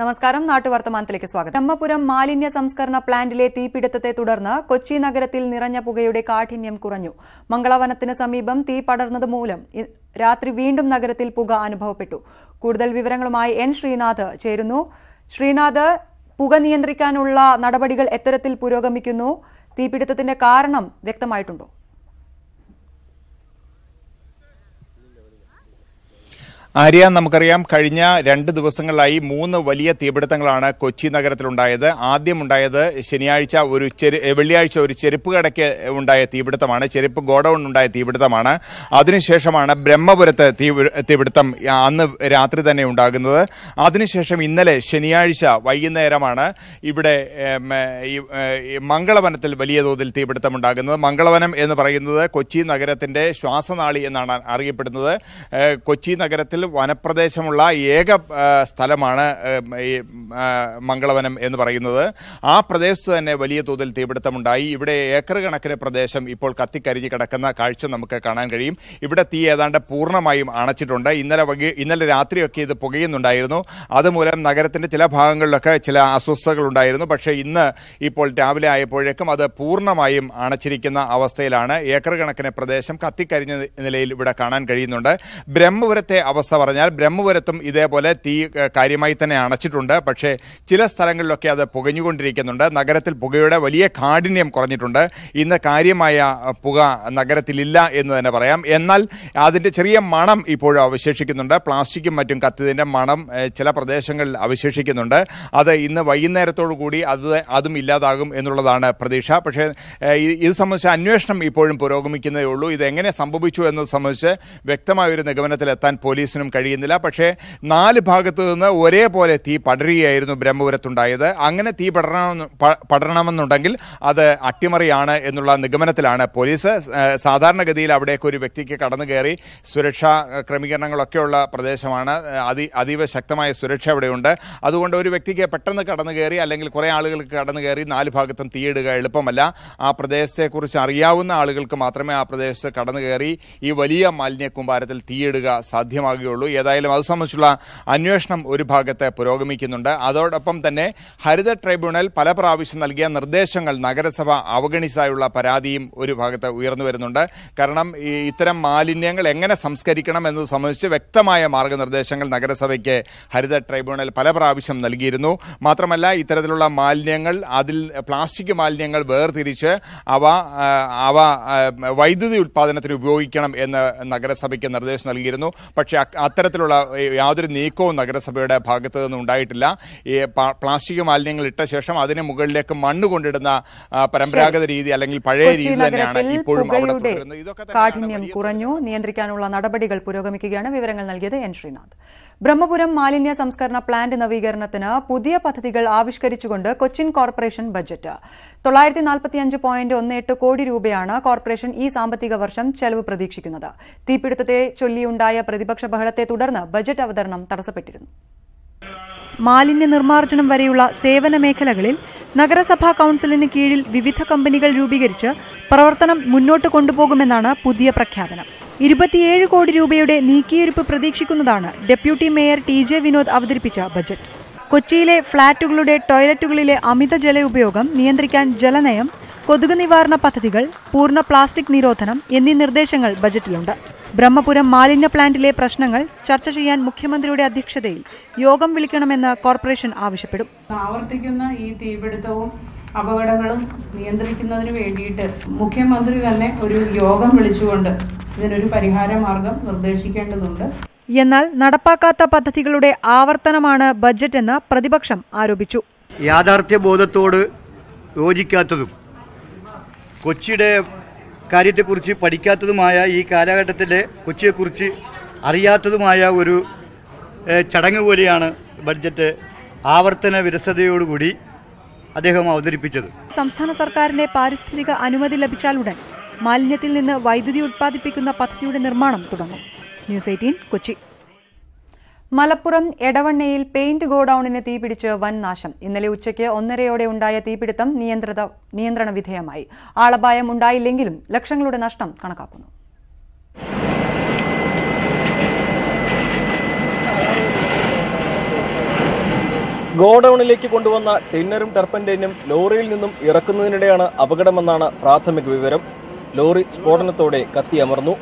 നമസ്കാരം. നാട്ടുവർത്തമാനത്തിലേക്ക് സ്വാഗതം. ബ്രഹ്മപുരം മാലിന്യ സംസ്കരണ പ്ലാന്റിലെ തീപിടുത്തത്തെ തുടർന്ന് കൊച്ചി നഗരത്തിൽ നിറഞ്ഞ പുകയുടെ കാഠിന്യം കുറഞ്ഞു. മംഗളവനത്തിന് സമീപം തീ പടർന്നത് മൂലം രാത്രി വീണ്ടും നഗരത്തിൽ പുക അനുഭവപ്പെട്ടു. കൂടുതൽ വിവരങ്ങളുമായി എൻ ശ്രീനാഥ് ചേരുന്നു. ശ്രീനാഥ്, പുക നിയന്ത്രിക്കാനുള്ള നടപടികൾ എത്തരത്തിൽ പുരോഗമിക്കുന്നു? തീപിടുത്തത്തിന്റെ കാരണം വ്യക്തമായിട്ടുണ്ടോ? ആര്യ, നമുക്കറിയാം കഴിഞ്ഞ 2 ദിവസങ്ങളിലായി 3 വലിയ തീപിടുത്തങ്ങളാണ് കൊച്ചി നഗരത്തിലുണ്ടായത്. ആദ്യമുണ്ടായത് വെള്ളിയാഴ്ച ഒരു ചെരുപ്പ് കടയ്ക്ക് ഉണ്ടായ തീപിടുത്തമാണ്, ചെരുപ്പ് ഗോഡൌൺ ഉണ്ടായ തീപിടുത്തമാണ്. അതിനുശേഷമാണ് ബ്രഹ്മപുരത്ത് തീപിടുത്തം അന്ന് രാത്രി തന്നെ ഉണ്ടാകുന്നത്. അതിനുശേഷം ഇന്നലെ ശനിയാഴ്ച വൈകുന്നേരമാണ് ഇവിടെ മംഗളവനത്തിൽ വലിയ തോതിൽ തീപിടുത്തം ഉണ്ടാകുന്നത്. മംഗളവനം എന്ന് പറയുന്നത് കൊച്ചി നഗരത്തിന്റെ ശ്വാസനാളി എന്നാണ് അറിയപ്പെടുന്നത്. കൊച്ചി നഗരത്തിൽ വനപ്രദേശമുള്ള ഏക സ്ഥലമാണ് മംഗളവനം എന്ന് പറയുന്നത്. ആ പ്രദേശത്ത് തന്നെ വലിയ തോതിൽ തീപിടുത്തമുണ്ടായി. ഇവിടെ ഏക്കർ കണക്കിന് പ്രദേശം ഇപ്പോൾ കത്തിക്കരിഞ്ഞ് കിടക്കുന്ന കാഴ്ച നമുക്ക് കാണാൻ കഴിയും. ഇവിടെ തീ ഏതാണ്ട് പൂർണ്ണമായും അണച്ചിട്ടുണ്ട്. ഇന്നലെ രാത്രിയൊക്കെ ഇത് പുകയുന്നുണ്ടായിരുന്നു. അതുമൂലം നഗരത്തിന്റെ ചില ഭാഗങ്ങളിലൊക്കെ ചില അസ്വസ്ഥതകൾ ഉണ്ടായിരുന്നു. പക്ഷേ ഇന്ന് ഇപ്പോൾ രാവിലെ ആയപ്പോഴേക്കും അത് പൂർണ്ണമായും അണച്ചിരിക്കുന്ന അവസ്ഥയിലാണ്. ഏക്കർ കണക്കിന് പ്രദേശം കത്തിക്കരിഞ്ഞ നിലയിൽ ഇവിടെ കാണാൻ കഴിയുന്നുണ്ട്. ബ്രഹ്മപുരത്തെ അവസ്ഥ പറഞ്ഞാൽ ബ്രഹ്മപുരത്തും ഇതേപോലെ തീ കാര്യമായി തന്നെ അണച്ചിട്ടുണ്ട്. പക്ഷേ ചില സ്ഥലങ്ങളിലൊക്കെ അത് പുകഞ്ഞുകൊണ്ടിരിക്കുന്നുണ്ട്. നഗരത്തിൽ പുകയുടെ വലിയ കാഠിന്യം കുറഞ്ഞിട്ടുണ്ട്. ഇന്ന് കാര്യമായ പുക നഗരത്തിലില്ല എന്ന് തന്നെ പറയാം. എന്നാൽ അതിന്റെ ചെറിയ മണം ഇപ്പോഴും അവശേഷിക്കുന്നുണ്ട്. പ്ലാസ്റ്റിക്കും മറ്റും കത്തിയതിന്റെ മണം ചില പ്രദേശങ്ങളിൽ അവശേഷിക്കുന്നുണ്ട്. അത് ഇന്ന് വൈകുന്നേരത്തോടു കൂടി അതും ഇല്ലാതാകും എന്നുള്ളതാണ് പ്രതീക്ഷ. പക്ഷേ ഇത് സംബന്ധിച്ച അന്വേഷണം ഇപ്പോഴും പുരോഗമിക്കുന്നതേ ഉള്ളൂ. ഇതെങ്ങനെ സംഭവിച്ചു എന്നത് സംബന്ധിച്ച് വ്യക്തമായ ഒരു നിഗമനത്തിലെത്താൻ പോലീസിനും കഴിയുന്നില്ല. പക്ഷേ 4 ഭാഗത്തു നിന്ന് ഒരേപോലെ തീ പടരുകയായിരുന്നു ബ്രഹ്മപുരത്തുണ്ടായത്. അങ്ങനെ തീ പടരണമെന്നുണ്ടെങ്കിൽ അത് അട്ടിമറിയാണ് എന്നുള്ള നിഗമനത്തിലാണ് പോലീസ്. സാധാരണഗതിയിൽ അവിടേക്ക് ഒരു വ്യക്തിക്ക് കടന്നു കയറി സുരക്ഷാ ക്രമീകരണങ്ങളൊക്കെയുള്ള പ്രദേശമാണ്. അതീവ ശക്തമായ സുരക്ഷ അവിടെയുണ്ട്. അതുകൊണ്ട് ഒരു വ്യക്തിക്ക് പെട്ടെന്ന് കടന്നു കയറി അല്ലെങ്കിൽ കുറേ ആളുകൾക്ക് കടന്നു കയറി 4 ഭാഗത്തും തീയിടുക എളുപ്പമല്ല. ആ പ്രദേശത്തെക്കുറിച്ച് അറിയാവുന്ന ആളുകൾക്ക് മാത്രമേ ആ പ്രദേശത്ത് കടന്നു കയറി ഈ വലിയ മാലിന്യ കൂമ്പാരത്തിൽ തീയിടുക സാധ്യമാകുകയുള്ളൂ. ഏതായാലും അത് സംബന്ധിച്ചുള്ള അന്വേഷണം ഒരു ഭാഗത്ത് പുരോഗമിക്കുന്നുണ്ട്. അതോടൊപ്പം തന്നെ ഹരിത ട്രൈബ്യൂണൽ പല പ്രാവശ്യം നൽകിയ നിർദ്ദേശങ്ങൾ നഗരസഭ അവഗണിച്ചായുള്ള പരാതിയും ഒരു ഭാഗത്ത് ഉയർന്നു വരുന്നുണ്ട്. കാരണം ഇത്തരം മാലിന്യങ്ങൾ എങ്ങനെ സംസ്കരിക്കണം എന്നത് സംബന്ധിച്ച് വ്യക്തമായ മാർഗനിർദ്ദേശങ്ങൾ നഗരസഭയ്ക്ക് ഹരിത ട്രൈബ്യൂണൽ പല പ്രാവശ്യം നൽകിയിരുന്നു. മാത്രമല്ല ഇത്തരത്തിലുള്ള മാലിന്യങ്ങൾ, അതിൽ പ്ലാസ്റ്റിക് മാലിന്യങ്ങൾ വേർതിരിച്ച് അവ വൈദ്യുതി ഉൽപ്പാദനത്തിന് ഉപയോഗിക്കണം എന്ന് നഗരസഭയ്ക്ക് നിർദ്ദേശം നൽകിയിരുന്നു. പക്ഷേ അത്തരത്തിലുള്ള യാതൊരു നീക്കവും നഗരസഭയുടെ ഭാഗത്തു നിന്നും ഉണ്ടായിട്ടില്ല. ഈ പ്ലാസ്റ്റിക് മാലിന്യങ്ങൾ ഇട്ട ശേഷം അതിന് മുകളിലേക്ക് മണ്ണ് കൊണ്ടിടുന്ന പരമ്പരാഗത രീതി അല്ലെങ്കിൽ പഴയ രീതി തന്നെയാണ് ഇപ്പോഴും അവിടെ തുടരുന്നത്. ഇതൊക്കെ കാഠിന്യം കുറഞ്ഞു. നിയന്ത്രിക്കാനുള്ള നടപടികൾ പുരോഗമിക്കുകയാണ്. വിവരങ്ങൾ നൽകിയത് എൻ ശ്രീനാഥ്. ബ്രഹ്മപുരം മാലിന്യ സംസ്കരണ പ്ലാന്റ് നവീകരണത്തിന് പുതിയ പദ്ധതികൾ ആവിഷ്കരിച്ചുകൊണ്ട് കൊച്ചിൻ കോർപ്പറേഷൻ ബജറ്റ് 945.18 കോടി രൂപയാണ് കോർപ്പറേഷൻ ഈ സാമ്പത്തിക വർഷം ചെലവ് പ്രതീക്ഷിക്കുന്നത്. തീപിടുത്തത്തെ ചൊല്ലിയുണ്ടായ പ്രതിപക്ഷ ബഹളത്തെ തുടർന്ന് ബജറ്റ് അവതരണം തടസ്സപ്പെട്ടിരുന്നു. മാലിന്യ നിർമ്മാർജ്ജനം വരെയുള്ള സേവന മേഖലകളിൽ നഗരസഭാ കൌൺസിലിന് കീഴിൽ വിവിധ കമ്പനികൾ രൂപീകരിച്ച് പ്രവർത്തനം മുന്നോട്ട് കൊണ്ടുപോകുമെന്നാണ് പുതിയ പ്രഖ്യാപനം. 27 കോടി രൂപയുടെ നീക്കിയിരുപ്പ് പ്രതീക്ഷിക്കുന്നതാണ് ഡെപ്യൂട്ടി മേയർ TJ വിനോദ് അവതരിപ്പിച്ച ബജറ്റ്. കൊച്ചിയിലെ ഫ്ളാറ്റുകളുടെ ടോയ്ലറ്റുകളിലെ അമിത ജല ഉപയോഗം നിയന്ത്രിക്കാൻ ജലനയം, കൊതുക് നിവാരണ പദ്ധതികൾ, പൂർണ്ണ പ്ലാസ്റ്റിക് നിരോധനം എന്നീ നിർദ്ദേശങ്ങൾ ബജറ്റിലുണ്ട്. ബ്രഹ്മപുരം മാലിന്യ പ്ലാന്റിലെ പ്രശ്നങ്ങൾ ചർച്ച ചെയ്യാൻ മുഖ്യമന്ത്രിയുടെ അധ്യക്ഷതയിൽ യോഗം വിളിക്കണമെന്ന് കോർപ്പറേഷൻ ആവശ്യപ്പെടും. ആവർത്തിക്കുന്ന ഈ തീപിടുത്തവും അപകടങ്ങളും നിയന്ത്രിക്കുന്നതിന് വേണ്ടിയിട്ട് മുഖ്യമന്ത്രി തന്നെ ഒരു യോഗം വിളിച്ചുകൊണ്ട് ഇതിനൊരു പരിഹാര മാർഗം നിർദ്ദേശിക്കേണ്ടതുണ്ട്. എന്നാൽ നടപ്പാക്കാത്ത പദ്ധതികളുടെ ആവർത്തനമാണ് ബജറ്റ് എന്ന് പ്രതിപക്ഷം ആരോപിച്ചു. യാഥാർത്ഥ്യബോധത്തോട് യോജിക്കാത്തതും കൊച്ചിയുടെ കാര്യത്തെക്കുറിച്ച് പഠിക്കാത്തതുമായ ഈ കാലഘട്ടത്തിലെ കൊച്ചിയെക്കുറിച്ച് അറിയാത്തതുമായ ഒരു ചടങ്ങ് പോലെയാണ് ബഡ്ജറ്റ് ആവർത്തന വിരസതയോടുകൂടി അദ്ദേഹം അവതരിപ്പിച്ചത്. സംസ്ഥാന സർക്കാരിന്റെ പാരിസ്ഥിതിക അനുമതി ലഭിച്ചാലുടൻ മാലിന്യത്തിൽ നിന്ന് വൈദ്യുതി ഉത്പാദിപ്പിക്കുന്ന പദ്ധതിയുടെ നിർമ്മാണം തുടങ്ങും. ന്യൂസ് 18 കൊച്ചി. മലപ്പുറം എടവണ്ണയിൽ പെയിന്റ് ഗോഡൌണിന് തീപിടിച്ച് വൻ നാശം. ഇന്നലെ ഉച്ചയ്ക്ക് 1:30 ഉണ്ടായ തീപിടുത്തം നിയന്ത്രണ വിധേയമായി. ആളപായം ഉണ്ടായില്ലെങ്കിലും ലക്ഷങ്ങളുടെ നഷ്ടം കണക്കാക്കുന്നു. ഗോഡൌണിലേക്ക് കൊണ്ടുവന്ന ടിന്നറും ടർപ്പന്റൈനും ലോറിയിൽ നിന്നും ഇറക്കുന്നതിനിടെയാണ് അപകടമെന്നാണ് പ്രാഥമിക വിവരം. ലോറി സ്ഫോടനത്തോടെ കത്തിയമർന്നു.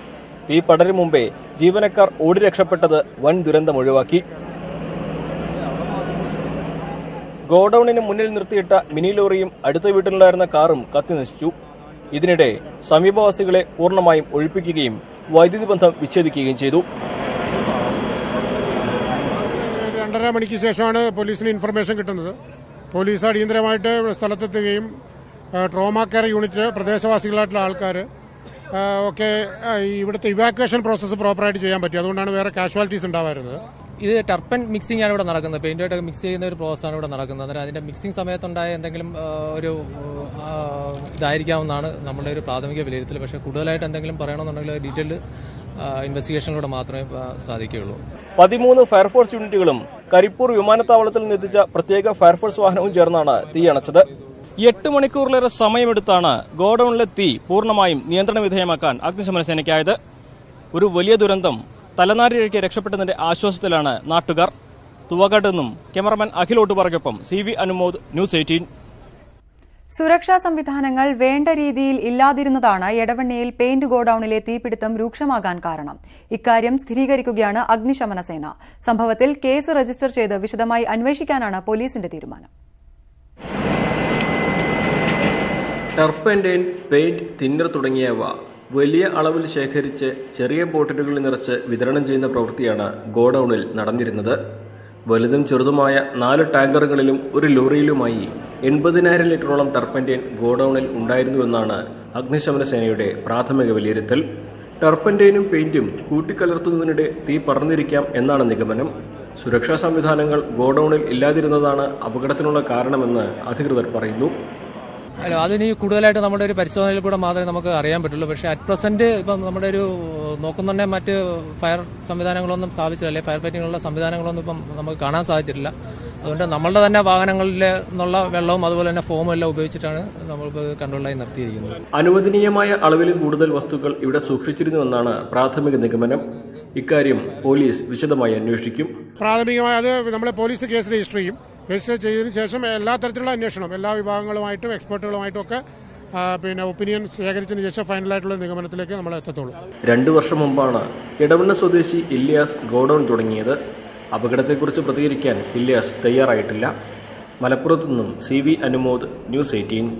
തീ പടരും മുമ്പേ ജീവനക്കാർ ഓടി രക്ഷപ്പെട്ടത് വൻ ദുരന്തം ഒഴിവാക്കി. ഗോഡൌണിന് മുന്നിൽ നിർത്തിയിട്ട മിനി ലോറിയും അടുത്ത വീട്ടിലുണ്ടായിരുന്ന കാറും കത്തിനശിച്ചു. ഇതിനിടെ സമീപവാസികളെ പൂർണ്ണമായും ഒഴിപ്പിക്കുകയും വൈദ്യുതി ബന്ധം വിച്ഛേദിക്കുകയും ചെയ്തു. 2:30 മണിക്ക് ശേഷമാണ് പോലീസിന് ഇൻഫർമേഷൻ കിട്ടുന്നത്. പോലീസ് അടിയന്തരമായിട്ട് സ്ഥലത്തെത്തുകയും ട്രോമ കെയർ യൂണിറ്റ്, പ്രദേശവാസികളായിട്ടുള്ള ആൾക്കാർ ഒക്കെ ഇവിടുത്തെ ഇവാക്വേഷൻ പ്രോസസ്സ് പ്രോപ്പറായിട്ട് ചെയ്യാൻ പറ്റി. അതുകൊണ്ടാണ് വേറെ കാഷ്വാലിറ്റീസ് ഉണ്ടാവാറുന്നത്. ഇത് ടർപ്പൻ മിക്സിംഗ് ആണ് ഇവിടെ നടക്കുന്നത്. പെയിന്റുമായിട്ട് മിക്സ് ചെയ്യുന്ന ഒരു പ്രോസസ്സാണ് ഇവിടെ നടക്കുന്നത്. അന്നേരം അതിന്റെ മിക്സിംഗ് സമയത്തുണ്ടായ എന്തെങ്കിലും ഒരു ഇതായിരിക്കാമെന്നാണ് നമ്മുടെ ഒരു പ്രാഥമിക വിലയിരുത്തൽ. പക്ഷേ കൂടുതലായിട്ട് എന്തെങ്കിലും പറയണമെന്നുണ്ടെങ്കിൽ ഡീറ്റെയിൽഡ് ഇൻവെസ്റ്റിഗേഷനിലൂടെ മാത്രമേ സാധിക്കുകയുള്ളൂ. 13 ഫയർഫോഴ്സ് യൂണിറ്റുകളും കരിപ്പൂർ വിമാനത്താവളത്തിൽ നിന്നെത്തിച്ച പ്രത്യേക ഫയർഫോഴ്സ് വാഹനവും ചേർന്നാണ് തീയണച്ചത്. 8 മണിക്കൂറിലേറെ സമയമെടുത്താണ് ഗോഡൌണിലെ തീ പൂർണ്ണമായും നിയന്ത്രണ വിധേയമാക്കാൻ അഗ്നിശമന സേനയ്ക്കായത്. ഒരു വലിയ ദുരന്തം തലനാരിഴയ്ക്ക് രക്ഷപ്പെട്ടതിന്റെ ആശ്വാസത്തിലാണ് നാട്ടുകാർ. തുവക്കാട്ട് നിന്നും ക്യാമറമാൻ അഖിലോട്ടുപാറയ്ക്കൊപ്പം CV അനുമോദ്, ന്യൂസ് 18. സുരക്ഷാ സംവിധാനങ്ങൾ വേണ്ട രീതിയിൽ ഇല്ലാതിരുന്നതാണ് എടവണ്ണയിൽ പെയിന്റ് ഗോഡൌണിലെ തീപിടുത്തം രൂക്ഷമാകാൻ കാരണം. ഇക്കാര്യം സ്ഥിരീകരിക്കുകയാണ് അഗ്നിശമന സേന. സംഭവത്തിൽ കേസ് രജിസ്റ്റർ ചെയ്ത് വിശദമായി അന്വേഷിക്കാനാണ് പോലീസിന്റെ തീരുമാനം. ടർപ്പന്റൈൻ, പെയിന്റ്, തിന്നർ തുടങ്ങിയവ വലിയ അളവിൽ ശേഖരിച്ച് ചെറിയ ബോട്ടിലുകളിൽ നിറച്ച് വിതരണം ചെയ്യുന്ന പ്രവൃത്തിയാണ് ഗോഡൌണിൽ നടന്നിരുന്നത്. വലുതും ചെറുതുമായ 4 ടാങ്കറുകളിലും ഒരു ലോറിയിലുമായി 80,000 ലിറ്ററോളം ടർപ്പന്റൈൻ ഗോഡൌണിൽ ഉണ്ടായിരുന്നുവെന്നാണ് അഗ്നിശമന സേനയുടെ പ്രാഥമിക വിലയിരുത്തൽ. ടർപ്പന്റൈനും പെയിന്റും കൂട്ടിക്കലർത്തുന്നതിനിടെ തീ പടർന്നിരിക്കാം എന്നാണ് നിഗമനം. സുരക്ഷാ സംവിധാനങ്ങൾ ഗോഡൌണിൽ ഇല്ലാതിരുന്നതാണ് അപകടത്തിനുള്ള കാരണമെന്ന് അധികൃതർ പറയുന്നു. അല്ല, അതിന് കൂടുതലായിട്ട് നമ്മുടെ ഒരു പരിശോധനയിൽ കൂടെ മാത്രമേ നമുക്ക് അറിയാൻ പറ്റുള്ളൂ. പക്ഷേ അറ്റ് പ്രസന്റ് ഇപ്പം നമ്മുടെ ഒരു നോക്കുന്നുണ്ടെ മറ്റ് ഫയർ സംവിധാനങ്ങളൊന്നും സ്ഥാപിച്ചില്ല, അല്ലെങ്കിൽ ഫയർ ഫൈറ്റിങ്ങിനുള്ള സംവിധാനങ്ങളൊന്നും ഇപ്പം നമുക്ക് കാണാൻ സാധിച്ചിട്ടില്ല. അതുകൊണ്ട് നമ്മളുടെ തന്നെ വാഹനങ്ങളിൽ നിന്നുള്ള വെള്ളവും അതുപോലെ തന്നെ ഫോമും എല്ലാം ഉപയോഗിച്ചിട്ടാണ് നമ്മൾക്ക് കൺട്രോളായി നിർത്തിയിരിക്കുന്നത്. അനുവദനീയമായ അളവിലും കൂടുതൽ വസ്തുക്കൾ ഇവിടെ സൂക്ഷിച്ചിരുന്നുവെന്നാണ് പ്രാഥമിക നിഗമനം. ഇക്കാര്യം പോലീസ് വിശദമായി അന്വേഷിക്കും. പ്രാഥമികമായി അത് നമ്മളെ പോലീസ് കേസ് രജിസ്റ്റർ ചെയ്യും. രജിസ്റ്റർ ചെയ്തതിനു ശേഷം എല്ലാ തരത്തിലുള്ള അന്വേഷണം എല്ലാ വിഭാഗങ്ങളുമായിട്ടും എക്സ്പെർട്ടുകളുമായിട്ടും ഒക്കെ ഒപ്പീനിയൻ ശേഖരിച്ചതിന് ശേഷം ഫൈനലായിട്ടുള്ള നിഗമനത്തിലേക്ക് നമ്മൾ എത്തത്തുള്ളൂ. 2 വർഷം മുമ്പാണ് എടവണ്ണ സ്വദേശി ഇല്യാസ് ഗോഡൌൺ തുടങ്ങിയത്. അപകടത്തെക്കുറിച്ച് പ്രതികരിക്കാൻ ഇല്യാസ് തയ്യാറായിട്ടില്ല. മലപ്പുറത്തു നിന്നും CV അനുമോദ്, ന്യൂസ് 18.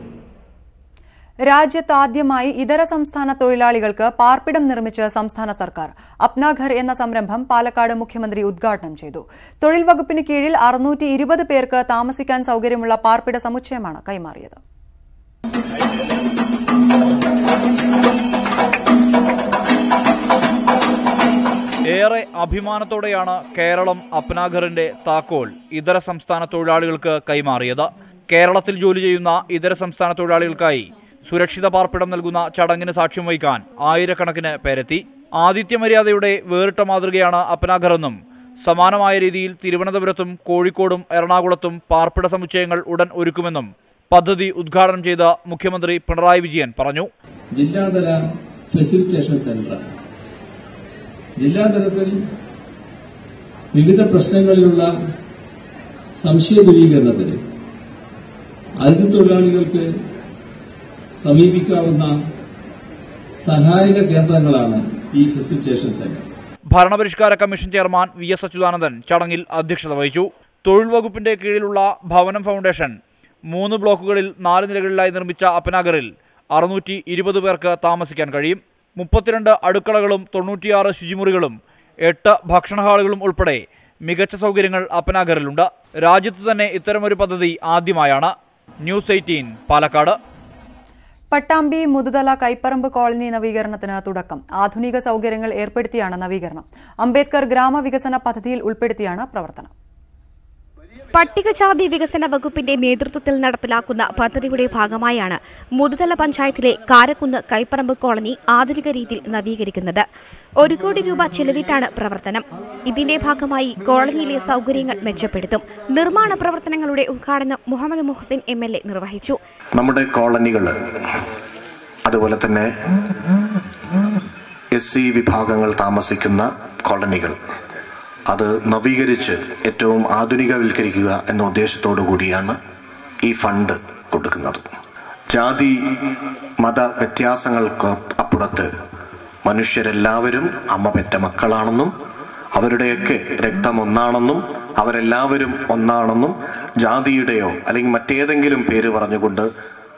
രാജ്യത്താദ്യമായി ഇതര സംസ്ഥാന തൊഴിലാളികൾക്ക് പാർപ്പിടം നിർമ്മിച്ച് സംസ്ഥാന സർക്കാർ. അപ്നാ ഘർ എന്ന സംരംഭം പാലക്കാട് മുഖ്യമന്ത്രി ഉദ്ഘാടനം ചെയ്തു. തൊഴിൽ വകുപ്പിന് കീഴിൽ 620 പേർക്ക് താമസിക്കാൻ സൌകര്യമുള്ള പാർപ്പിട സമുച്ചയമാണ് കൈമാറിയത്. ഏറെ അഭിമാനത്തോടെയാണ് കേരളം അപ്നാഘറിന്റെ താക്കോൽ ഇതര സംസ്ഥാന തൊഴിലാളികൾക്ക് കൈമാറിയത്. കേരളത്തിൽ ജോലി ചെയ്യുന്ന ഇതര സംസ്ഥാന തൊഴിലാളികൾക്കായി സുരക്ഷിത പാർപ്പിടം നൽകുന്ന ചടങ്ങിന് സാക്ഷ്യം വഹിക്കാൻ ആയിരക്കണക്കിന് പേരെത്തി. ആതിഥ്യമര്യാദയുടെ വേറിട്ട മാതൃകയാണ് അപ്നാഘറെന്നും സമാനമായ രീതിയിൽ തിരുവനന്തപുരത്തും കോഴിക്കോടും എറണാകുളത്തും പാർപ്പിട സമുച്ചയങ്ങൾ ഉടൻ ഒരുക്കുമെന്നും പദ്ധതി ഉദ്ഘാടനം ചെയ്ത മുഖ്യമന്ത്രി പിണറായി വിജയൻ പറഞ്ഞു. ജില്ലാതല ഫെസിലിറ്റേഷൻ സെന്റർ ജില്ലാതലത്തിൽ വിവിധ പ്രശ്നങ്ങളിലുള്ള സംശയ ദൂരീകരണത്തിന് അതിഥി തൊഴിലാളികൾക്ക് സമീപിക്കാവുന്ന സഹായക കേന്ദ്രങ്ങളാണ് ഈ ഫെസിലിറ്റേഷൻ സെന്റർ. ഭരണപരിഷ്കാര കമ്മീഷൻ ചെയർമാൻ VS അച്യുതാനന്ദൻ ചടങ്ങിൽ അധ്യക്ഷത വഹിച്ചു. തൊഴിൽ വകുപ്പിന്റെ കീഴിലുള്ള ഭവനം ഫൗണ്ടേഷൻ 3 ബ്ലോക്കുകളിൽ 4 നിലകളിലായി നിർമ്മിച്ച അപ്നാഘറിൽ 620 പേർക്ക് താമസിക്കാൻ കഴിയും. 32 അടുക്കളകളും 96 ശുചിമുറികളും 8 ഭക്ഷണ ഹാളുകളും ഉൾപ്പെടെ മികച്ച സൗകര്യങ്ങൾ അപ്നാഘറിലുണ്ട്. രാജ്യത്ത് തന്നെ ഇത്തരമൊരു പദ്ധതി ആദ്യമായാണ്. ന്യൂസ് 18 പാലക്കാട്. പട്ടാമ്പി മുതുതല കൈപ്പറമ്പ് കോളനി നവീകരണത്തിന് തുടക്കം. ആധുനിക സൌകര്യങ്ങൾ ഏർപ്പെടുത്തിയാണ് നവീകരണം. അംബേദ്കർ ഗ്രാമവികസന പദ്ധതിയിൽ ഉൾപ്പെടുത്തിയാണ് പ്രവർത്തനം. പട്ടികജാതി വികസന വകുപ്പിന്റെ നേതൃത്വത്തിൽ നടപ്പിലാക്കുന്ന പദ്ധതിയുടെ ഭാഗമായാണ് മുതുതല പഞ്ചായത്തിലെ കാരക്കുന്ന് കൈപ്പറമ്പ് കോളനി ആധുനിക രീതിയിൽ നവീകരിക്കുന്നത്. 1 കോടി രൂപ ചെലവിട്ടാണ് പ്രവർത്തനം. ഇതിന്റെ ഭാഗമായി കോളനിയിലെ സൌകര്യങ്ങൾ മെച്ചപ്പെടുത്തും. നിർമ്മാണ പ്രവർത്തനങ്ങളുടെ ഉദ്ഘാടനം മുഹമ്മദ് മുഹസിൻ MLA നിർവഹിച്ചു. നമ്മുടെ കോളനികൾ, അതുപോലെ തന്നെ SC വിഭാഗങ്ങൾ താമസിക്കുന്ന കോളനികൾ അത് നവീകരിച്ച് ഏറ്റവും ആധുനികവൽക്കരിക്കുക എന്ന ഉദ്ദേശത്തോടു കൂടിയാണ് ഈ ഫണ്ട് കൊടുക്കുന്നത്. ജാതി മത വ്യത്യാസങ്ങൾക്ക് അപ്പുറത്ത് മനുഷ്യരെല്ലാവരും അമ്മ പെറ്റ മക്കളാണെന്നും അവരുടെയൊക്കെ രക്തം ഒന്നാണെന്നും അവരെല്ലാവരും ഒന്നാണെന്നും ജാതിയുടെയോ അല്ലെങ്കിൽ മറ്റേതെങ്കിലും പേര് പറഞ്ഞുകൊണ്ട്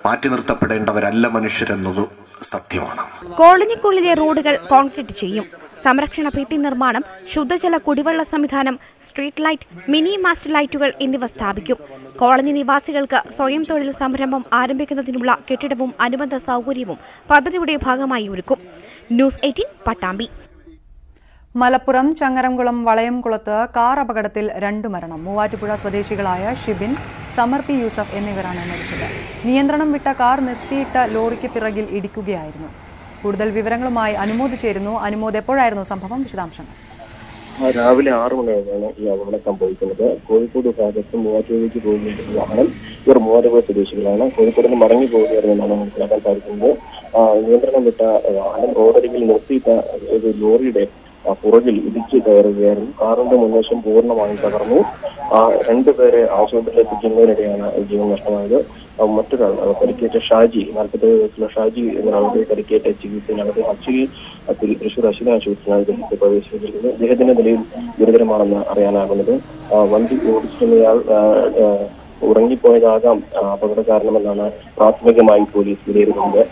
മാറ്റി നിർത്തപ്പെടേണ്ടവരല്ല മനുഷ്യരെന്നത് സത്യമാണ്. കോളനിക്കുള്ളിലെ റോഡുകൾ കോൺക്രീറ്റ് ചെയ്യും. സംരക്ഷണ ഭിത്തി നിർമ്മാണം, ശുദ്ധജല കുടിവെള്ള സംവിധാനം, സ്ട്രീറ്റ് ലൈറ്റ്, മിനി മാസ്റ്റ് ലൈറ്റുകൾ എന്നിവ സ്ഥാപിക്കും. കോളനി നിവാസികൾക്ക് സ്വയം തൊഴിൽ സംരംഭം ആരംഭിക്കുന്നതിനുള്ള കെട്ടിടവും അനുബന്ധ സൗകര്യവും പദ്ധതിയുടെ ഭാഗമായി ഒരുക്കും. ന്യൂസ് 18 പട്ടാമ്പി. മലപ്പുറം ചങ്ങരംകുളം വളയംകുളത്ത് കാർ അപകടത്തിൽ 2 മരണം. മൂവാറ്റുപുഴ സ്വദേശികളായ ഷിബിൻ, സമർ പി യൂസഫ് എന്നിവരാണ് മരിച്ചത്. നിയന്ത്രണം വിട്ട കാർ നിർത്തിയിട്ട ലോറിക്ക് പിറകിൽ ഇടിക്കുകയായിരുന്നു. കൂടുതൽ വിവരങ്ങളുമായി അനുമോദ് ചേരുന്നു. അനുമോദ്, എപ്പോഴായിരുന്നു സംഭവം? വിശദാംശങ്ങൾ. രാവിലെ 6 മണിയോടെയാണ് ഈ അപകടം സംഭവിക്കുന്നത്. കോഴിക്കോട് ഭാഗത്ത് മൂവാറ്റുപുഴയ്ക്ക് പോകുന്ന വാഹനം, ഇവർ മൂവാറ്റുപുഴ സ്വദേശികളാണ്. കോഴിക്കോട് നിന്ന് മടങ്ങി പോകുകയാണെന്നാണ് മനസ്സിലാക്കാൻ സാധിക്കുന്നത്. നിയന്ത്രണം വിട്ട വാഹനം റോഡരികിൽ നിർത്തിയിട്ട ഒരു ലോറിയുടെ പുറകിൽ ഇടിച്ച് കയറുകയായിരുന്നു. കാറിന്റെ മുൻവശം പൂർണ്ണമായും തകർന്നു. 2 പേരെ ആശുപത്രിയിൽ എത്തിക്കുന്നതിനിടെയാണ് ജീവൻ നഷ്ടമായത്. മറ്റൊരാൾ പരിക്കേറ്റ ഷാജി, 47 വയസ്സുള്ള ഷാജി എന്നൊരാൾക്ക് പരിക്കേറ്റ ചികിത്സയിലാണ് തൃശൂർ അശ്വിനി ആശുപത്രിയിലാണ് പ്രവേശിപ്പിച്ചിരിക്കുന്നത്. അദ്ദേഹത്തിന്റെ നിലയിൽ ഗുരുതരമാണെന്ന് അറിയാനാകുന്നത്. വണ്ടി ഓടിച്ചിരുന്നയാൾ ഉറങ്ങിപ്പോയതാകാം അപകട കാരണമെന്നാണ് പ്രാഥമികമായി പോലീസ് വിലയിരുത്തുന്നത്.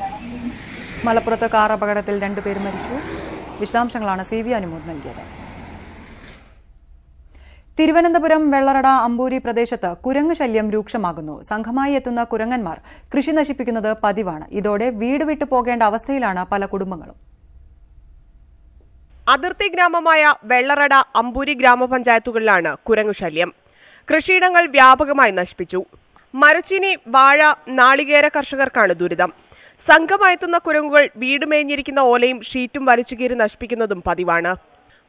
മലപ്പുറത്ത് കാർ അപകടത്തിൽ 2 പേർ മരിച്ചു. വിശദാംശങ്ങളാണ് CV അനുമോദ് നൽകിയത്. തിരുവനന്തപുരം വെള്ളറട അമ്പൂരി പ്രദേശത്ത് കുരങ്ങ് ശല്യം രൂക്ഷമാകുന്നു. സംഘമായി എത്തുന്ന കുരങ്ങന്മാർ കൃഷി നശിപ്പിക്കുന്നത് പതിവാണ്. ഇതോടെ വീട് വിട്ടു പോകേണ്ട അവസ്ഥയിലാണ് പല കുടുംബങ്ങളും. അതിർത്തി ഗ്രാമമായ വെള്ളറട അമ്പൂരി ഗ്രാമപഞ്ചായത്തുകളിലാണ് കുരങ്ങു ശല്യം. കൃഷിയിടങ്ങൾ വ്യാപകമായി നശിപ്പിച്ചു. മരച്ചീനി, വാഴ, നാളികേര കർഷകർക്കാണ് ദുരിതം. സംഘമായെത്തുന്ന കുരങ്ങുകൾ വീട് മേഞ്ഞിരിക്കുന്ന ഓലയും ഷീറ്റും വലിച്ചുകീറി നശിപ്പിക്കുന്നതും പതിവാണ്.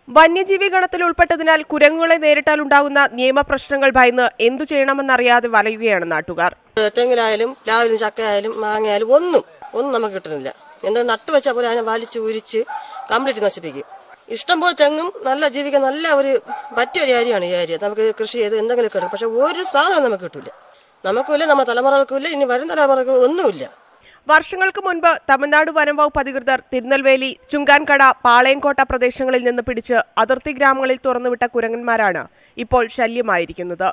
വന്യജീവി ഗണത്തിൽ ഉൾപ്പെട്ടതിനാൽ കുരങ്ങുകളെ നേരിട്ടാലുണ്ടാകുന്ന നിയമപ്രശ്നങ്ങൾ ഭയന്ന് എന്തു ചെയ്യണമെന്നറിയാതെ വലയുകയാണ് നാട്ടുകാർ. തെങ്ങിലായാലും പ്ലാവിലും ചക്കയായാലും മാങ്ങയായാലും ഒന്നും നമുക്ക് കിട്ടുന്നില്ല. എന്താ നട്ടുവെച്ചാൽ പോലെ അതിനെ വലിച്ച് ഉരിച്ച് കംപ്ലീറ്റ് നശിപ്പിക്കും. ഇഷ്ടംപോലെ തെങ്ങും നല്ല ജീവിക്കാൻ നല്ല ഒരു പറ്റിയൊരു ഏരിയയാണ് ഈ ഏരിയ. നമുക്ക് കൃഷി ചെയ്ത് എന്തെങ്കിലും കിട്ടും. പക്ഷെ ഒരു സാധനം നമുക്ക് കിട്ടില്ല. നമുക്കില്ല, നമ്മുടെ തലമുറകൾക്കില്ല, ഇനി വരും തലമുറക്ക് ഒന്നുമില്ല. വർഷങ്ങൾക്ക് മുൻപ് തമിഴ്നാട് വനം വകുപ്പ് അധികൃതർ തിരുനെൽവേലി, ചുങ്കാൻകട, പാളയംകോട്ട പ്രദേശങ്ങളിൽ നിന്ന് പിടിച്ച് അതിർത്തി ഗ്രാമങ്ങളിൽ തുറന്നുവിട്ട കുരങ്ങന്മാരാണ് ഇപ്പോൾ ശല്യമായിരിക്കുന്നത്.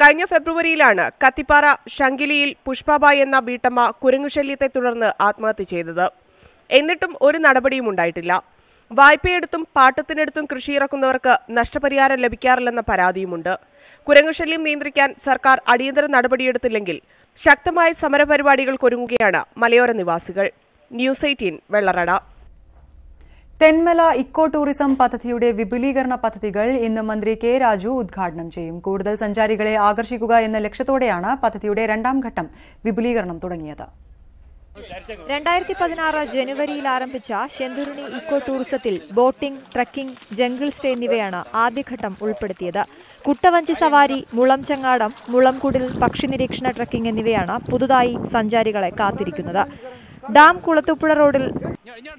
കഴിഞ്ഞ ഫെബ്രുവരിയിലാണ് കത്തിപ്പാറ ശങ്കിലിയിൽ പുഷ്പബായി എന്ന വീട്ടമ്മ കുരങ്ങുശല്യത്തെ തുടർന്ന് ആത്മഹത്യ ചെയ്തത്. എന്നിട്ടും ഒരു നടപടിയും ഉണ്ടായിട്ടില്ല. വായ്പയെടുത്തും പാട്ടത്തിനെടുത്തും കൃഷിയിറക്കുന്നവർക്ക് നഷ്ടപരിഹാരം ലഭിക്കാറില്ലെന്ന പരാതിയുമുണ്ട്. കുരങ്ങുശല്യം നിയന്ത്രിക്കാൻ സർക്കാർ അടിയന്തര നടപടിയെടുത്തില്ലെങ്കിൽ ശക്തമായ സമരപരിപാടികൾക്കൊരുങ്ങുകയാണ് മലയോര നിവാസികൾ. News 18 Vellarada. Thenmala eco tourism പദ്ധതിയുടെ വിപുലീകരണ പദ്ധതികൾ ഇന്ന് മന്ത്രി കെ രാജു ഉദ്ഘാടനം ചെയ്യും. കൂടുതൽ സഞ്ചാരികളെ ആകർഷിക്കുക എന്ന ലക്ഷ്യത്തോടെയാണ് പദ്ധതിയുടെ 2ാം ഘട്ടം വിപുലീകരണം തുടങ്ങിയത്. 2016 ജനുവരിയിൽ ആരംഭിച്ച ശെന്തുരുണി ഇക്കോ ടൂറിസത്തിൽ ബോട്ടിംഗ്, ട്രക്കിംഗ്, ജംഗിൾ സ്റ്റേ എന്നിവയാണ് ആദ്യഘട്ടം ഉൾപ്പെടുത്തിയത്. കുട്ടവഞ്ചി സവാരി, മുളംചങ്ങാടം, മുളംകുടിൽ, പക്ഷി നിരീക്ഷണ ട്രക്കിംഗ് എന്നിവയാണ് പുതുതായി സഞ്ചാരികളെ കാത്തിരിക്കുന്നത്. ഡാം കുളത്തുപുഴ റോഡിൽ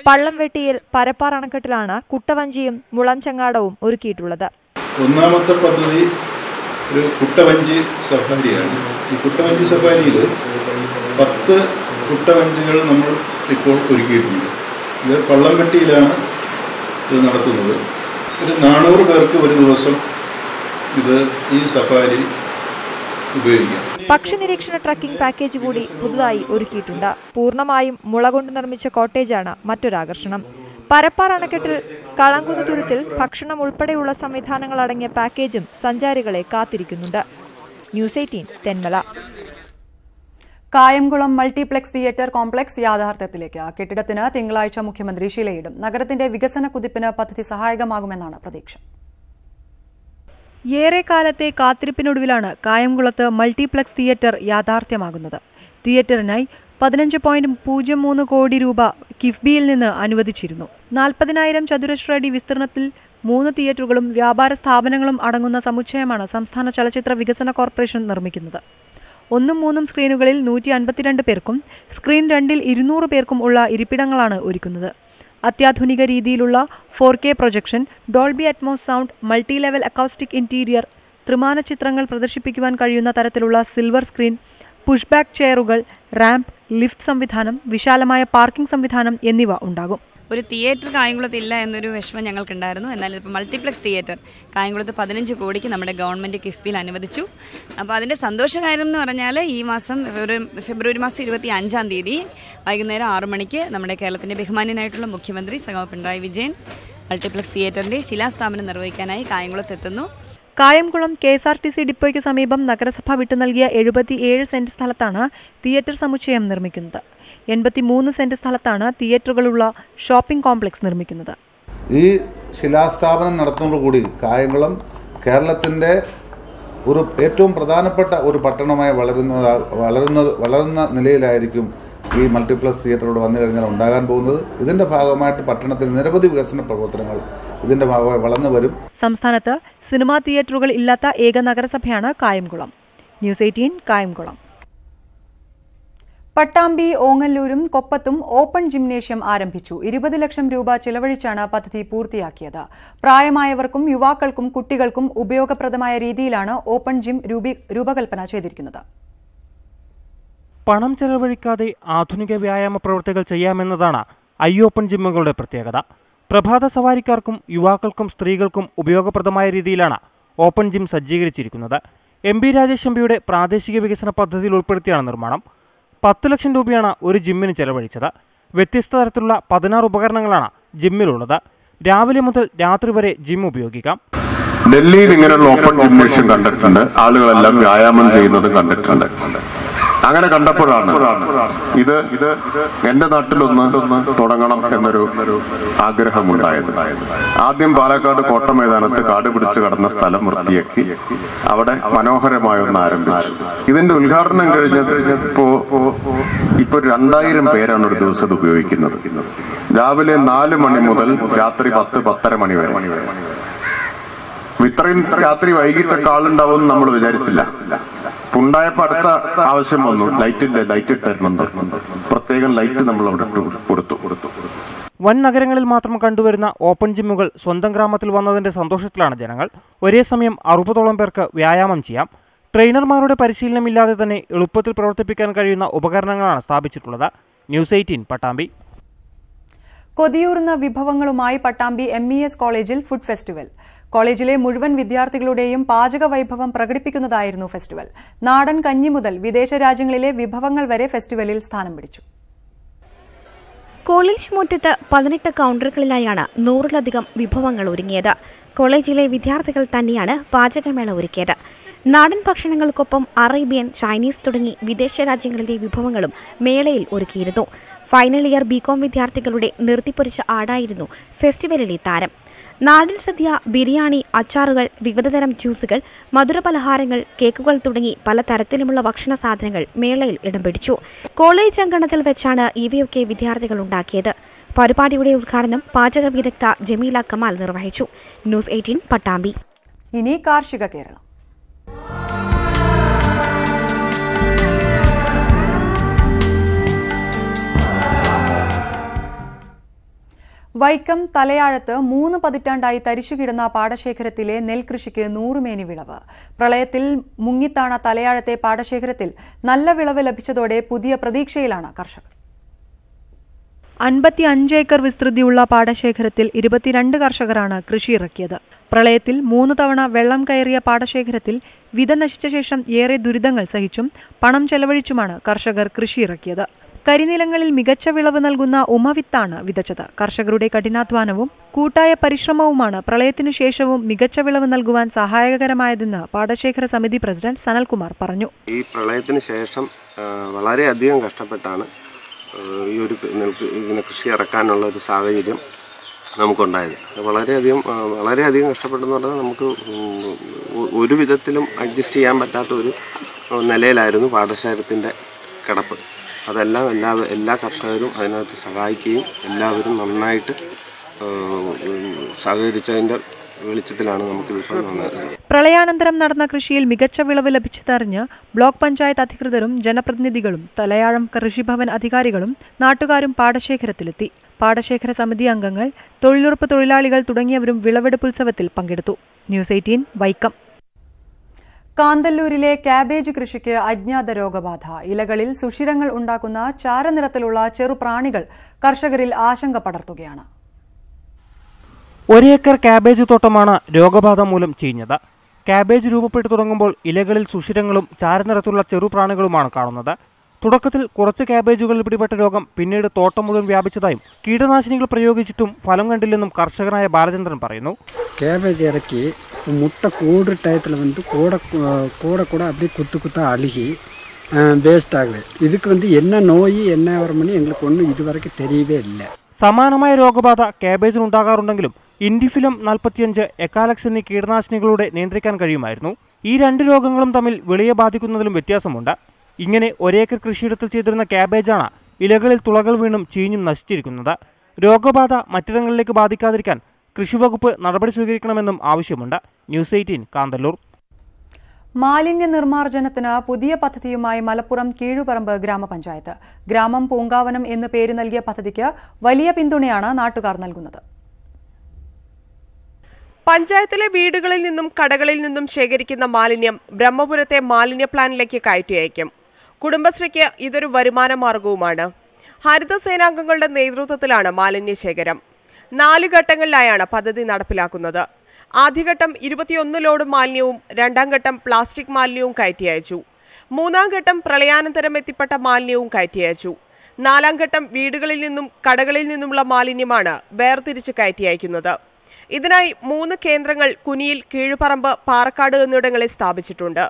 പള്ളംവെട്ടിയിൽ പരപ്പാർ അണക്കെട്ടിലാണ് കുട്ടവഞ്ചിയും മുളംചങ്ങാടവും ഒരുക്കിയിട്ടുള്ളത്. ഒന്നാമത്തെ പദ്ധതി ഒരു കുട്ടവഞ്ചി സഫാരിയാണ്. ഈ കുട്ടവഞ്ചി സഫാരിയിൽ 10 കുട്ടവഞ്ചികൾ നമ്മൾ ഇപ്പോൾ ഒരുക്കിയിട്ടുണ്ട്. ഇത് പള്ളംവെട്ടിയിലാണ് ഇത് നടത്തുന്നത്. ഒരു 400 പേർക്ക് ഒരു ദിവസം ഈ സഫാരി ഉപയോഗിക്കാം. പക്ഷി നിരീക്ഷണ ട്രക്കിംഗ് പാക്കേജ് കൂടി പുതുതായി ഒരുക്കിയിട്ടുണ്ട്. പൂർണ്ണമായും മുള കൊണ്ട് നിർമ്മിച്ച കോട്ടേജാണ് മറ്റൊരാകർഷണം. പരപ്പാർ അണക്കെട്ടിൽ കളങ്കുന്ന് തുരുത്തിൽ ഭക്ഷണം ഉൾപ്പെടെയുള്ള സംവിധാനങ്ങൾ അടങ്ങിയ പാക്കേജും സഞ്ചാരികളെ കാത്തിരിക്കുന്നുണ്ട്. News 18 Thenmala. Kayamkulam multiplex theatre complex യാഥാർത്ഥ്യത്തിലേക്ക്. കെട്ടിടത്തിന് തിങ്കളാഴ്ച മുഖ്യമന്ത്രി ശിലയിടും. നഗരത്തിന്റെ വികസന കുതിപ്പിന് പദ്ധതി സഹായകമാകുമെന്നാണ് പ്രതീക്ഷ. ഏറെക്കാലത്തെ കാത്തിരിപ്പിനൊടുവിലാണ് കായംകുളത്ത് മൾട്ടിപ്ലക്സ് തിയേറ്റർ യാഥാർത്ഥ്യമാകുന്നത്. തിയേറ്ററിനായി 15.03 കോടി രൂപ കിഫ്ബിയിൽ നിന്ന് അനുവദിച്ചിരുന്നു. 40,000 ചതുരശ്ര അടി വിസ്തീർണത്തിൽ 3 തിയേറ്ററുകളും വ്യാപാര സ്ഥാപനങ്ങളും അടങ്ങുന്ന സമുച്ചയമാണ് സംസ്ഥാന ചലച്ചിത്ര വികസന കോർപ്പറേഷൻ നിർമ്മിക്കുന്നത്. 1ഉം 3ഉം സ്ക്രീനുകളിൽ 152 പേർക്കും സ്ക്രീൻ 2ൽ 200 പേർക്കും ഉള്ള ഇരിപ്പിടങ്ങളാണ് ഒരുക്കുന്നത്. അത്യാധുനിക രീതിയിലുള്ള 4K projection, Dolby Atmos sound, multi level acoustic interior, ത്രിമാന ചിത്രങ്ങൾ പ്രദർശിപ്പിക്കുവാൻ കഴിയുന്ന തരത്തിലുള്ള സിൽവർ സ്ക്രീൻ, പുഷ്ബാക്ക് ചെയറുകൾ, റാമ്പ്, ലിഫ്റ്റ് സംവിധാനം, വിശാലമായ പാർക്കിംഗ് സംവിധാനം എന്നിവ ഉണ്ടാകും. ഒരു തിയേറ്റർ കായംകുളത്ത് ഇല്ല എന്നൊരു വിഷമം ഞങ്ങൾക്കുണ്ടായിരുന്നു. എന്നാൽ ഇപ്പോൾ മൾട്ടിപ്ലക്സ് തിയേറ്റർ കായംകുളത്ത് 15 കോടിക്ക് നമ്മുടെ ഗവൺമെൻറ് കിഫ്ബിയിൽ അനുവദിച്ചു. അപ്പോൾ അതിൻ്റെ സന്തോഷകാര്യം എന്ന് പറഞ്ഞാൽ ഈ മാസം ഫെബ്രുവരി മാസം 25-ാം തീയതി വൈകുന്നേരം 6 മണിക്ക് നമ്മുടെ കേരളത്തിൻ്റെ ബഹുമാന്യനായിട്ടുള്ള മുഖ്യമന്ത്രി സഖാവ് പിണറായി വിജയൻ മൾട്ടിപ്ലക്സ് തിയേറ്ററിൻ്റെ ശിലാസ്ഥാപനം നിർവഹിക്കാനായി കായംകുളത്ത് എത്തുന്നു. കായംകുളം KSRTC ഡിപ്പോയ്ക്ക് സമീപം നഗരസഭ വിട്ടു നൽകിയ 77 സെന്റ് സ്ഥലത്താണ് തിയേറ്റർ സമുച്ചയം നിർമ്മിക്കുന്നത്. 83 സെന്റ് സ്ഥലത്താണ് തിയേറ്ററുകളുള്ള ഷോപ്പിംഗ് കോംപ്ലക്സ് നിർമ്മിക്കുന്നത്. ഈ ശിലാസ്ഥാപനം നടത്തുന്നതോടുകൂടി കായംകുളം കേരളത്തിൻ്റെ ഒരു ഏറ്റവും പ്രധാനപ്പെട്ട ഒരു പട്ടണമായി വളരുന്ന നിലയിലായിരിക്കും ഈ മൾട്ടിപ്ലക്സ് തിയേറ്ററോട് വന്നു കഴിഞ്ഞാൽ ഉണ്ടാകാൻ പോകുന്നത്. ഇതിന്റെ ഭാഗമായിട്ട് പട്ടണത്തിൽ നിരവധി വികസന പ്രവർത്തനങ്ങൾ ഇതിന്റെ ഭാഗമായി വളർന്നു വരും. സംസ്ഥാനത്ത് സിനിമാ തിയേറ്ററുകൾ ഇല്ലാത്ത ഏക നഗരസഭയാണ് കായംകുളം. ന്യൂസ് 18 കായംകുളം. പട്ടാമ്പി, ഓങ്ങല്ലൂരും കൊപ്പത്തും ഓപ്പൺ ജിംനേഷ്യം ആരംഭിച്ചു. 20 ലക്ഷം രൂപ ചിലവഴിച്ചാണ് പദ്ധതി പൂർത്തിയാക്കിയത്. പ്രായമായവർക്കും യുവാക്കൾക്കും കുട്ടികൾക്കും ഉപയോഗപ്രദമായ രീതിയിലാണ് ഓപ്പൺ ജിം രൂപകൽപ്പന ചെയ്തിരിക്കുന്നത്. പണം ചെലവഴിക്കാതെ ആധുനിക വ്യായാമ പ്രവൃത്തികൾ ചെയ്യാമെന്നതാണ് ഓപ്പൺ ജിമ്മുകളുടെ പ്രത്യേകത. പ്രഭാത സവാരിക്കാർക്കും യുവാക്കൾക്കും സ്ത്രീകൾക്കും ഉപയോഗപ്രദമായ രീതിയിലാണ് ഓപ്പൺ ജിം സജ്ജീകരിച്ചിരിക്കുന്നത്. MP രാജേഷ് MPയുടെ പ്രാദേശിക വികസന പദ്ധതിയിൽ ഉൾപ്പെടുത്തിയാണ് നിർമ്മാണം. 10 ലക്ഷം രൂപയാണ് ഒരു ജിമ്മിന് ചെലവഴിച്ചത്. വ്യത്യസ്ത തരത്തിലുള്ള 16 ഉപകരണങ്ങളാണ് ജിമ്മിലുള്ളത്. രാവിലെ മുതൽ രാത്രി വരെ ജിം ഉപയോഗിക്കാം. ഡൽഹിയിൽ ഇങ്ങനെയുള്ള ഓപ്പൺ ജിംനേഷ്യം കണ്ടിട്ടുണ്ട്. ആളുകളെല്ലാം വ്യായാമം ചെയ്യുന്നത് കണ്ടിട്ടുണ്ട്. അങ്ങനെ കണ്ടപ്പോഴാണ് ഇത് എന്റെ നാട്ടിലൊന്ന് തുടങ്ങണം എന്നൊരു ആഗ്രഹമുണ്ടായത്. ആദ്യം പാലക്കാട് കോട്ട മൈതാനത്ത് കാട് പിടിച്ചു കടന്ന സ്ഥലം വൃത്തിയാക്കി അവിടെ മനോഹരമായ ഒന്ന് ആരംഭിച്ചു. ഇതിന്റെ ഉദ്ഘാടനം കഴിഞ്ഞപ്പോ 2000 പേരാണ് ഒരു ദിവസം ഉപയോഗിക്കുന്നത്. രാവിലെ 4 മണി മുതൽ രാത്രി 10-10:30 മണി വരെ. ഇത്രയും രാത്രി വൈകിട്ടൊക്കെ ആളുണ്ടാവും നമ്മൾ വിചാരിച്ചില്ല. ഉണ്ടായപ്പോ അടുത്ത ആവശ്യം വന്നു, ലൈറ്റ് ഇട്ടിരുന്നുണ്ട്. പ്രത്യേകം ലൈറ്റ് നമ്മൾ അവിടെ കൊടുത്തു. വൻ നഗരങ്ങളിൽ മാത്രം കണ്ടുവരുന്ന ഓപ്പൺ ജിമ്മുകൾ സ്വന്തം ഗ്രാമത്തിൽ വന്നതിന്റെ സന്തോഷത്തിലാണ് ജനങ്ങൾ. ഒരേ സമയം 60ഓളം പേർക്ക് വ്യായാമം ചെയ്യാം. ട്രെയിനർമാരുടെ പരിശീലനമില്ലാതെ തന്നെ എളുപ്പത്തിൽ പ്രവർത്തിപ്പിക്കാൻ കഴിയുന്ന ഉപകരണങ്ങളാണ് സ്ഥാപിച്ചിട്ടുള്ളത്. ന്യൂസ് 18 പട്ടാമ്പി. കൊതിയൂറുന്ന വിഭവങ്ങളുമായി പട്ടാമ്പി MES കോളേജിൽ ഫുഡ് ഫെസ്റ്റിവൽ. കോളേജിലെ മുഴുവൻ വിദ്യാർത്ഥികളുടെയും പാചക വൈഭവം പ്രകടിപ്പിക്കുന്നതായിരുന്നു ഫെസ്റ്റിവൽ. നാടൻ കഞ്ഞി മുതൽ വിദേശ രാജ്യങ്ങളിലെ വിഭവങ്ങൾ വരെ ഫെസ്റ്റിവലിൽ സ്ഥാനം പിടിച്ചു. കോളേജ് മുറ്റത്ത് 18 കൗണ്ടറുകളിലായാണ് 100-ലധികം വിഭവങ്ങൾ ഒരുങ്ങിയത്. കോളേജിലെ വിദ്യാർത്ഥികൾ തന്നെയാണ് പാചകമേള ഒരുക്കിയത്. നാടൻ ഭക്ഷണങ്ങൾക്കൊപ്പം അറേബ്യൻ, ചൈനീസ് തുടങ്ങി വിദേശ രാജ്യങ്ങളിലെ വിഭവങ്ങളും മേളയിൽ ഒരുക്കിയിരുന്നു. ഫൈനൽ ഇയർ BCom വിദ്യാർത്ഥികളുടെ നിർത്തിപ്പൊരിച്ച ആടായിരുന്നു ഫെസ്റ്റിവലിലെ താരം. നാടൻ സദ്യ, ബിരിയാണി, അച്ചാറുകൾ, വിവിധതരം ജ്യൂസുകൾ, മധുരപലഹാരങ്ങൾ, കേക്കുകൾ തുടങ്ങി പലതരത്തിലുമുള്ള ഭക്ഷണ സാധനങ്ങൾ മേളയിൽ ഇടം പിടിച്ചു. കോളേജ് അങ്കണത്തിൽ വെച്ചാണ് ഇവയൊക്കെ വിദ്യാർത്ഥികൾ ഉണ്ടാക്കിയത്. പരിപാടിയുടെ ഉദ്ഘാടനം പാചക വിദഗ്ധ ജമീല കമാൽ നിർവഹിച്ചു. ന്യൂസ് 18 പട്ടാമ്പി. ഇനി കാർഷിക കേരളം. വൈക്കം തലയാഴത്ത് 3 പതിറ്റാണ്ടായി തരിശുകിടന്ന പാടശേഖരത്തിലെ നെൽകൃഷിക്ക് 100 മേനി വിളവ്. പ്രളയത്തിൽ മുങ്ങിത്താണ തലയാഴത്തെ പാടശേഖരത്തിൽ നല്ല വിളവ് ലഭിച്ചതോടെ പുതിയ പ്രതീക്ഷയിലാണ് കർഷകർ. 55 ഏക്കർ വിസ്തൃതിയുള്ള പാടശേഖരത്തിൽ 22 കർഷകരാണ് കൃഷി ഇറക്കിയത്. പ്രളയത്തിൽ 3 തവണ വെള്ളം കയറിയ പാടശേഖരത്തിൽ വിത നശിച്ച ശേഷം ഏറെ ദുരിതങ്ങൾ സഹിച്ചും പണം ചെലവഴിച്ചുമാണ് കർഷകർ കൃഷി ഇറക്കിയത്. കരിനിലങ്ങളിൽ മികച്ച വിളവ് നൽകുന്ന ഉമവിത്താണ് വിതച്ചത്. കർഷകരുടെ കഠിനാധ്വാനവും കൂട്ടായ പരിശ്രമവുമാണ് പ്രളയത്തിനു ശേഷവും മികച്ച വിളവ് നൽകുവാൻ സഹായകരമായതെന്ന് പാടശേഖര സമിതി പ്രസിഡന്റ് സനൽകുമാർ പറഞ്ഞു. ഈ പ്രളയത്തിന് ശേഷം വളരെയധികം കഷ്ടപ്പെട്ടാണ് ഈ ഒരു കൃഷി ഇറക്കാനുള്ള ഒരു സാഹചര്യം നമുക്കുണ്ടായത്. വളരെയധികം കഷ്ടപ്പെട്ടെന്ന് പറഞ്ഞാൽ നമുക്ക് ഒരു വിധത്തിലും അഡ്ജസ്റ്റ് ചെയ്യാൻ പറ്റാത്ത ഒരു നിലയിലായിരുന്നു പാടശേഖരത്തിൻ്റെ കിടപ്പ്. അതെല്ലാം എല്ലാ കർഷകരും അതിനകത്ത് സഹായിക്കുകയും എല്ലാവരും നന്നായിട്ട് സഹകരിച്ചതിൻ്റെ വെളിച്ചത്തിലാണ് നമുക്കിതിപ്പോൾ വന്നത്. പ്രളയാനന്തരം നടന്ന കൃഷിയിൽ മികച്ച വിളവ് ലഭിച്ചതറിഞ്ഞ് ബ്ലോക്ക് പഞ്ചായത്ത് അധികൃതരും ജനപ്രതിനിധികളും തലയാഴം കൃഷിഭവൻ അധികാരികളും നാട്ടുകാരും പാടശേഖരത്തിലെത്തി. പാടശേഖര സമിതി അംഗങ്ങൾ, തൊഴിലുറപ്പ് തൊഴിലാളികൾ തുടങ്ങിയവരും വിളവെടുപ്പുത്സവത്തിൽ പങ്കെടുത്തു. ന്യൂസ് 18 വൈക്കം. കാന്തല്ലൂരിലെ കാബേജ് കൃഷിക്ക് അജ്ഞാത രോഗബാധ. ഇലകളിൽ സുഷിരങ്ങൾ ഉണ്ടാക്കുന്ന ചാരനിറത്തിലുള്ള ചെറുപ്രാണികൾ കർഷകരിൽ ആശങ്ക പടർത്തുകയാണ്. 1 ഏക്കർ കാബേജ് തോട്ടമാണ് രോഗബാധ മൂലം ചീഞ്ഞത്. കാബേജ് രൂപപ്പെട്ടു തുടങ്ങുമ്പോൾ ഇലകളിൽ സുഷിരങ്ങളും ചാരനിറത്തിലുള്ള ചെറുപ്രാണികളുമാണ് കാണുന്നത്. തുടക്കത്തിൽ കുറച്ച് കാബേജുകളിൽ പിടിപെട്ട രോഗം പിന്നീട് തോട്ടം മുഴുവൻ വ്യാപിച്ചതായും കീടനാശിനികൾ പ്രയോഗിച്ചിട്ടും ഫലം കണ്ടില്ലെന്നും കർഷകനായ ബാലചന്ദ്രൻ പറയുന്നു. கேபேஜ் இறக்கி முட்டை கூடுற டயத்தில் கூட அப்படியே குத்தா அழுகி வேஸ்ட் ஆகுது. இதுக்கு என்ன நோய் என்ன வரும்னு எங்களுக்கு ஒன்றும் இதுவரைக்கும் தெரியவே இல்லை. സമാനമായ രോഗബാധ കാബേജിന് ഉണ്ടാകാറുണ്ടെങ്കിലും ഇൻഡിഫിലം 45, എക്കാലക്സ് എന്നീ കീടനാശിനികളുടെ നിയന്ത്രിക്കാൻ കഴിയുമായിരുന്നു. ഈ 2 രോഗങ്ങളും തമ്മിൽ വിളയെ ബാധിക്കുന്നതിലും വ്യത്യാസമുണ്ട്. ഇങ്ങനെ 1 ഏക്കർ കൃഷിയിടത്തിൽ ചെയ്തിരുന്ന കാബേജാണ് ഇലകളിൽ തുളകൾ വീണും ചീഞ്ഞും നശിച്ചിരിക്കുന്നത്. രോഗബാധ മറ്റിടങ്ങളിലേക്ക് ബാധിക്കാതിരിക്കാൻ കൃഷിവകുപ്പ് നടപടി സ്വീകരിക്കണമെന്നും ആവശ്യമുണ്ട്. ന്യൂസ് 18 കാന്തല്ലൂർ. മാലിന്യ നിർമ്മാർജ്ജനത്തിന് പുതിയ പദ്ധതിയുമായി മലപ്പുറം കീഴുപറമ്പ് ഗ്രാമപഞ്ചായത്ത്. ഗ്രാമം പൂങ്കാവനം എന്ന് പേര് നൽകിയ പദ്ധതിക്ക് വലിയ പിന്തുണയാണ് നാട്ടുകാർ നൽകുന്നത്. പഞ്ചായത്തിലെ വീടുകളിൽ നിന്നും കടകളിൽ നിന്നും ശേഖരിക്കുന്ന മാലിന്യം ബ്രഹ്മപുരത്തെ മാലിന്യ പ്ലാന്റിലേക്ക് കയറ്റി അയക്കും. കുടുംബശ്രീക്ക് ഇതൊരു വരുമാന മാർഗവുമാണ്. ഹരിതസേനാംഗങ്ങളുടെ നേതൃത്വത്തിലാണ് മാലിന്യ ശേഖരം. 4 ഘട്ടങ്ങളിലായാണ് പദ്ധതി നടപ്പിലാക്കുന്നത്. ആദ്യഘട്ടം 21 ലോഡ് മാലിന്യവും 2ാം ഘട്ടം പ്ലാസ്റ്റിക് മാലിന്യവും കയറ്റി അയച്ചു. 3ാം ഘട്ടം പ്രളയാനന്തരം എത്തിപ്പെട്ട മാലിന്യവും കയറ്റി അയച്ചു. 4ാം ഘട്ടം വീടുകളിൽ നിന്നും കടകളിൽ നിന്നുമുള്ള മാലിന്യമാണ് വേർതിരിച്ച് കയറ്റി അയക്കുന്നത്. ഇതിനായി 3 കേന്ദ്രങ്ങൾ കുനിയിൽ, കീഴുപറമ്പ്, പാറക്കാട് എന്നിവിടങ്ങളിൽ സ്ഥാപിച്ചിട്ടുണ്ട്.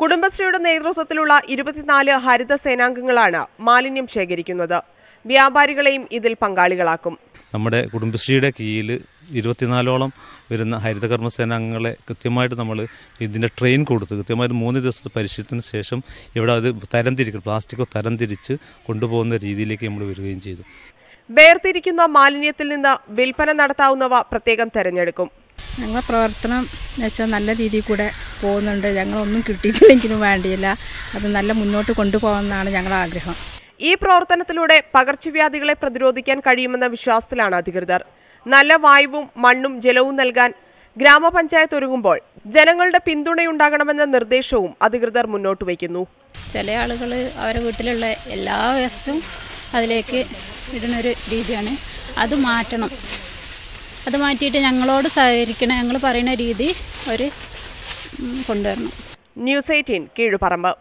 കുടുംബശ്രീയുടെ നേതൃത്വത്തിലുള്ള 24 ഹരിത സേനാംഗങ്ങളാണ് മാലിന്യം ശേഖരിക്കുന്നത്. വ്യാപാരികളെയും ഇതിൽ പങ്കാളികളാക്കും. നമ്മുടെ കുടുംബശ്രീയുടെ കീഴിൽ 24ഓളം വരുന്ന ഹരിതകർമ്മ സേനാംഗങ്ങളെ കൃത്യമായിട്ട് നമ്മൾ ഇതിൻ്റെ ട്രെയിൻ കൊടുത്ത് കൃത്യമായിട്ട് 3 ദിവസത്തെ പരിശീലനത്തിന് ശേഷം ഇവിടെ അത് തരംതിരിക്കും, പ്ലാസ്റ്റിക്കോ തരംതിരിച്ച് കൊണ്ടുപോകുന്ന രീതിയിലേക്ക് നമ്മൾ വരികയും ചെയ്തു. വേർതിരിക്കുന്ന മാലിന്യത്തിൽ നിന്ന് വിൽപ്പന നടത്താവുന്നവ പ്രത്യേകം തെരഞ്ഞെടുക്കും. ഞങ്ങളുടെ പ്രവർത്തനം വെച്ചാൽ നല്ല രീതിയിൽ കൂടെ പോകുന്നുണ്ട്. ഞങ്ങളൊന്നും കിട്ടിയിട്ടില്ലെങ്കിലും വേണ്ടിയില്ല, അത് നല്ല മുന്നോട്ട് കൊണ്ടുപോകാമെന്നാണ് ഞങ്ങളുടെ ആഗ്രഹം. ഈ പ്രവർത്തനത്തിലൂടെ പകർച്ചവ്യാധികളെ പ്രതിരോധിക്കാൻ കഴിയുമെന്ന വിശ്വാസത്തിലാണ് അധികൃതർ. നല്ല വായുവും മണ്ണും ജലവും നൽകാൻ ഗ്രാമപഞ്ചായത്ത് ഒരുങ്ങുമ്പോൾ ജനങ്ങളുടെ പിന്തുണയുണ്ടാകണമെന്ന നിർദ്ദേശവും അധികൃതർ മുന്നോട്ട് വയ്ക്കുന്നു. ചില ആളുകൾ അവരുടെ വീട്ടിലുള്ള എല്ലാ വേസ്റ്റും അതിലേക്ക് ഇടുന്നൊരു രീതിയാണ്. അത് മാറ്റണം. അത് മാറ്റിയിട്ട് ഞങ്ങളോട് സഹകരിക്കണം. ഞങ്ങൾ പറയുന്ന രീതി അവർ കൊണ്ടുവരണം. ന്യൂസ് 18 കീഴുപറമ്പ്.